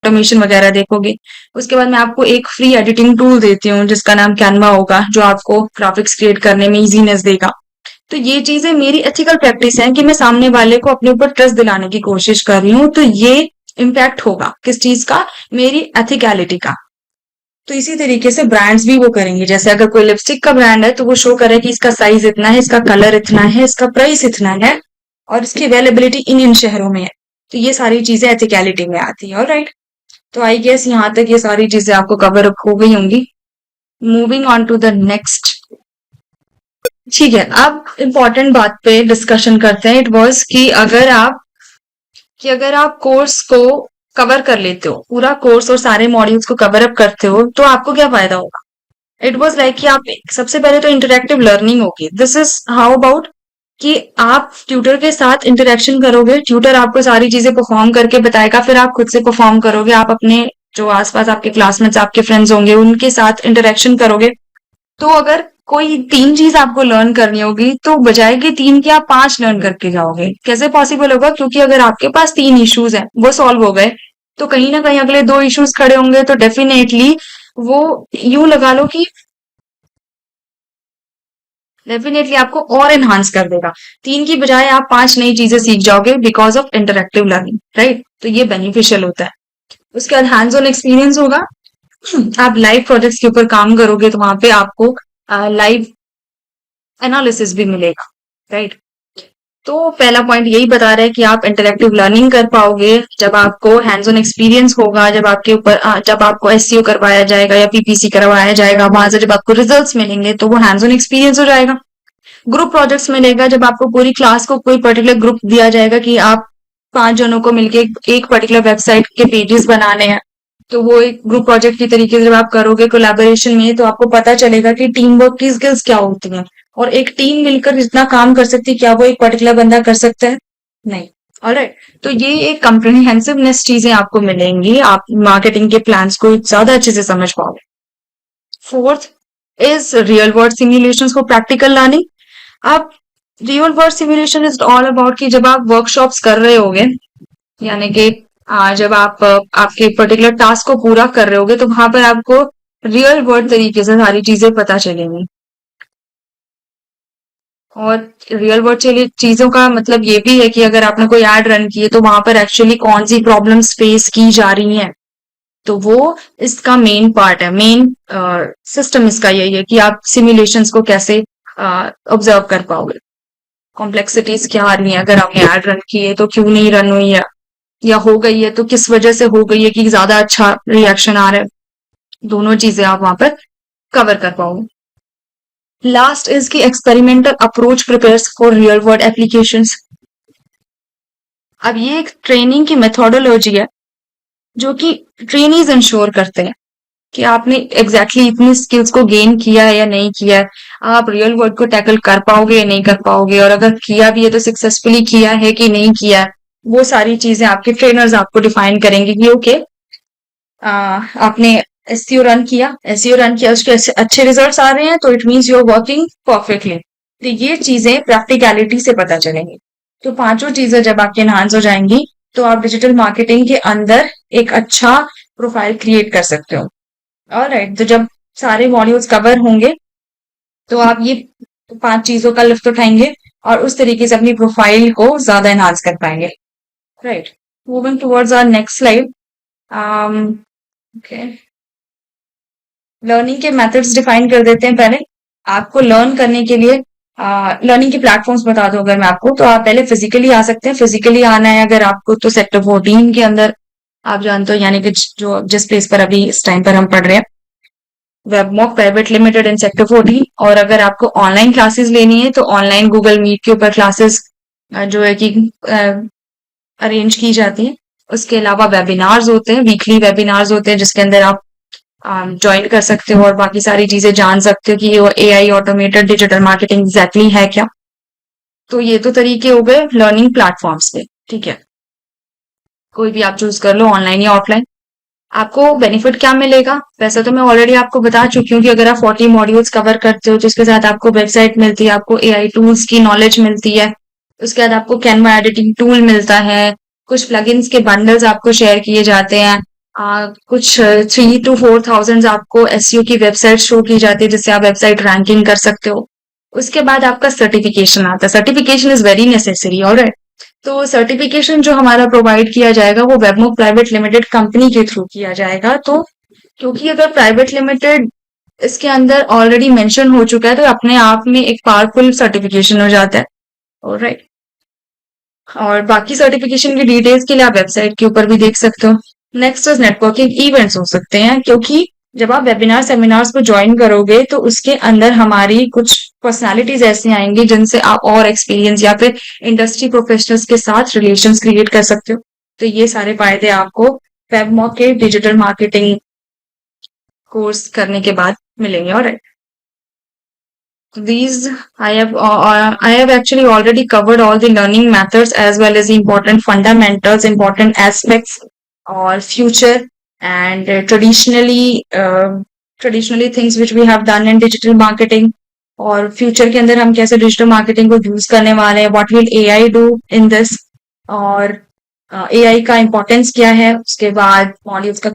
Automation वगैरह देखोगे। उसके बाद मैं आपको एक फ्री एडिटिंग टूल देती हूँ जिसका नाम कैनवा होगा, जो आपको ग्राफिक्स क्रिएट करने में इजीनेस देगा। तो ये चीजें मेरी एथिकल प्रैक्टिस है कि मैं सामने वाले को अपने ऊपर ट्रस्ट दिलाने की कोशिश कर रही हूँ। तो ये इम्पैक्ट होगा किस चीज का? मेरी एथिकैलिटी का। तो इसी तरीके से ब्रांड्स भी वो करेंगे। जैसे अगर कोई लिपस्टिक का ब्रांड है तो वो शो करे कि इसका साइज इतना है, इसका कलर इतना है, इसका प्राइस इतना है और इसकी अवेलेबिलिटी इन शहरों में है। तो ये सारी चीजें एथिकैलिटी में आती है। ऑलराइट, तो आई गेस यहाँ तक ये सारी चीजें आपको कवर अप हो गई होंगी। Moving on to the next. ठीक है, अब इम्पोर्टेंट बात पे डिस्कशन करते हैं। इट वाज कि अगर आप कोर्स को कवर कर लेते हो, पूरा कोर्स और सारे मॉड्यूल्स को कवर अप करते हो, तो आपको क्या फायदा होगा? इट वाज लाइक कि आप सबसे पहले तो इंटरेक्टिव लर्निंग होगी। दिस इज हाउ अबाउट कि आप ट्यूटर के साथ इंटरेक्शन करोगे, ट्यूटर आपको सारी चीजें परफॉर्म करके बताएगा, फिर आप खुद से परफॉर्म करोगे, आप अपने जो आसपास आपके क्लासमेट्स, आपके फ्रेंड्स होंगे, उनके साथ इंटरेक्शन करोगे। तो अगर कोई 3 चीज आपको लर्न करनी होगी तो बजाय कि 3 की आप 5 लर्न करके जाओगे। कैसे पॉसिबल होगा? क्योंकि अगर आपके पास 3 इश्यूज हैं, वो सॉल्व हो गए, तो कहीं ना कहीं अगले 2 इश्यूज खड़े होंगे, तो डेफिनेटली वो यूं लगा लो कि डेफिनेटली आपको और एनहांस कर देगा। 3 की बजाय आप 5 नई चीजें सीख जाओगे because of interactive learning, right? तो ये बेनिफिशियल होता है। उसके बाद हैंड्स ऑन एक्सपीरियंस होगा। आप लाइव प्रोजेक्ट्स के ऊपर काम करोगे तो वहां पे आपको लाइव एनालिसिस भी मिलेगा, राइट? तो पहला पॉइंट यही बता रहा है कि आप इंटरेक्टिव लर्निंग कर पाओगे जब आपको हैंड्स ऑन एक्सपीरियंस होगा, जब आपके ऊपर जब आपको एसईओ करवाया जाएगा या पीपीसी करवाया जाएगा, वहां से जब आपको रिजल्ट्स मिलेंगे तो वो हैंड्स ऑन एक्सपीरियंस हो जाएगा। ग्रुप प्रोजेक्ट्स मिलेगा, जब आपको पूरी क्लास को कोई पर्टिकुलर ग्रुप दिया जाएगा कि आप 5 जनों को मिलके एक पर्टिकुलर वेबसाइट के पेजेस बनाने हैं, तो वो एक ग्रुप प्रोजेक्ट की तरीके से जब आप करोगे कोलैबोरेशन में, तो आपको पता चलेगा कि टीम वर्क की स्किल्स क्या होती हैं और एक टीम मिलकर जितना काम कर सकती है, क्या वो एक पर्टिकुलर बंदा कर सकता है? नहीं। ऑलराइट, तो ये एक कॉम्प्रिहेंसिवनेस चीजें आपको मिलेंगी, आप मार्केटिंग के प्लान्स को ज्यादा अच्छे से समझ पाओगे। Fourth is real world simulations को प्रैक्टिकल लर्निंग। अब real world simulation is all about कि जब आप वर्कशॉप्स कर रहे होगे, यानी कि जब आप आपके पर्टिकुलर टास्क को पूरा कर रहे होगे, तो वहां पर आपको रियल वर्ल्ड तरीके से सारी चीजें पता चलेंगी। और रियल वर्ल्ड चीजों का मतलब ये भी है कि अगर आपने कोई एड रन की है तो वहां पर एक्चुअली कौन सी प्रॉब्लम्स फेस की जा रही हैं, तो वो इसका मेन पार्ट है। मेन सिस्टम इसका यही है कि आप सिमुलेशंस को कैसे ऑब्जर्व कर पाओगे, कॉम्प्लेक्सिटीज क्या आ रही है, अगर आपने एड रन की है तो क्यों नहीं रन हुई है, या हो गई है तो किस वजह से हो गई है कि ज्यादा अच्छा रिएक्शन आ रहा है। दोनों चीजें आप वहां पर कवर कर पाओगे। लास्ट इज की experimental approach prepares for real world applications. अब ये एक ट्रेनिंग की मेथोडोलॉजी है जो कि ट्रेनीज इंश्योर करते हैं कि आपने एग्जैक्टली इतनी स्किल्स को गेन किया है या नहीं किया है, आप रियल वर्ल्ड को टैकल कर पाओगे या नहीं कर पाओगे, और अगर किया भी है तो सक्सेसफुली किया है कि नहीं किया है। वो सारी चीजें आपके ट्रेनर्स आपको डिफाइन करेंगे कि ओके, आपने एसईओ रन किया, उसके अच्छे रिजल्ट्स आ रहे हैं, तो it means you are working perfectly. तो ये चीजें प्रैक्टिकलिटी से पता चलेंगी। तो पांचों चीजें जब आपके एनहांस हो जाएंगी, तो आप डिजिटल मार्केटिंग के अंदर एक अच्छा प्रोफाइल क्रिएट कर सकते हो। ऑलराइट, तो जब सारे मॉड्यूल्स कवर होंगे तो आप ये 5 चीजों का लुत्फ उठाएंगे और उस तरीके से अपनी प्रोफाइल को ज्यादा एनहांस कर पाएंगे। Right, moving towards our next slide. Okay, learning के मेथड्स डिफाइन कर देते हैं पहले। आपको लर्न करने के लिए लर्निंग के प्लेटफॉर्म्स बता दो अगर मैं आपको, तो आप पहले फिजिकली आ सकते हैं। फिजिकली आना है अगर आपको, तो सेक्टर 14 के अंदर आप जानते हो, यानी कि जो जिस प्लेस पर अभी इस टाइम पर हम पढ़ रहे हैं, वेबमॉक प्राइवेट लिमिटेड इन सेक्टर 14। और अगर आपको ऑनलाइन क्लासेस लेनी है तो ऑनलाइन गूगल मीट के ऊपर क्लासेस जो है कि अरेंज की जाती है। उसके अलावा वेबिनार्स होते हैं, वीकली वेबिनार्स होते हैं जिसके अंदर आप ज्वाइन कर सकते हो और बाकी सारी चीजें जान सकते हो कि ये AI automated digital marketing exactly है क्या। तो ये तो तरीके हो गए लर्निंग प्लेटफॉर्म्स पे, ठीक है। कोई भी आप चूज कर लो, ऑनलाइन या ऑफलाइन। आपको बेनिफिट क्या मिलेगा? वैसे तो मैं ऑलरेडी आपको बता चुकी हूँ कि अगर आप 40 मॉड्यूल्स कवर करते हो, जिसके साथ आपको वेबसाइट मिलती है, आपको एआई टूल्स की नॉलेज मिलती है, उसके बाद आपको कैनवा एडिटिंग टूल मिलता है, कुछ प्लगइन्स के बंडल्स आपको शेयर किए जाते हैं, कुछ 3 to 4 थाउजेंड आपको एसईओ की वेबसाइट शो की जाती है जिससे आप वेबसाइट रैंकिंग कर सकते हो। उसके बाद आपका सर्टिफिकेशन आता है। Certification is very necessary, alright. तो सर्टिफिकेशन जो हमारा प्रोवाइड किया जाएगा वो वेबमो प्राइवेट लिमिटेड कंपनी के थ्रू किया जाएगा। तो क्योंकि अगर प्राइवेट लिमिटेड इसके अंदर ऑलरेडी मेंशन हो चुका है तो अपने आप में एक पावरफुल सर्टिफिकेशन हो जाता है, ऑलराइट। और बाकी सर्टिफिकेशन की डिटेल्स के लिए आप वेबसाइट के ऊपर भी देख सकते हो। नेक्स्ट इज नेटवर्किंग इवेंट्स हो सकते हैं, क्योंकि जब आप वेबिनार सेमिनार्स को ज्वाइन करोगे तो उसके अंदर हमारी कुछ पर्सनालिटीज ऐसी आएंगी जिनसे आप और एक्सपीरियंस या फिर इंडस्ट्री प्रोफेशनल्स के साथ रिलेशंस क्रिएट कर सकते हो। तो ये सारे फायदे आपको वेबमॉक के डिजिटल मार्केटिंग कोर्स करने के बाद मिलेंगे, और these I have actually already covered all the learning methods as well as the important fundamentals, important aspects or future and traditionally things which we have done in digital marketing, और future के अंदर हम कैसे digital marketing को use करने वाले हैं, what will AI do in this, और एआई का इम्पोर्टेंस क्या है, उसके बाद मॉड्यूल्स का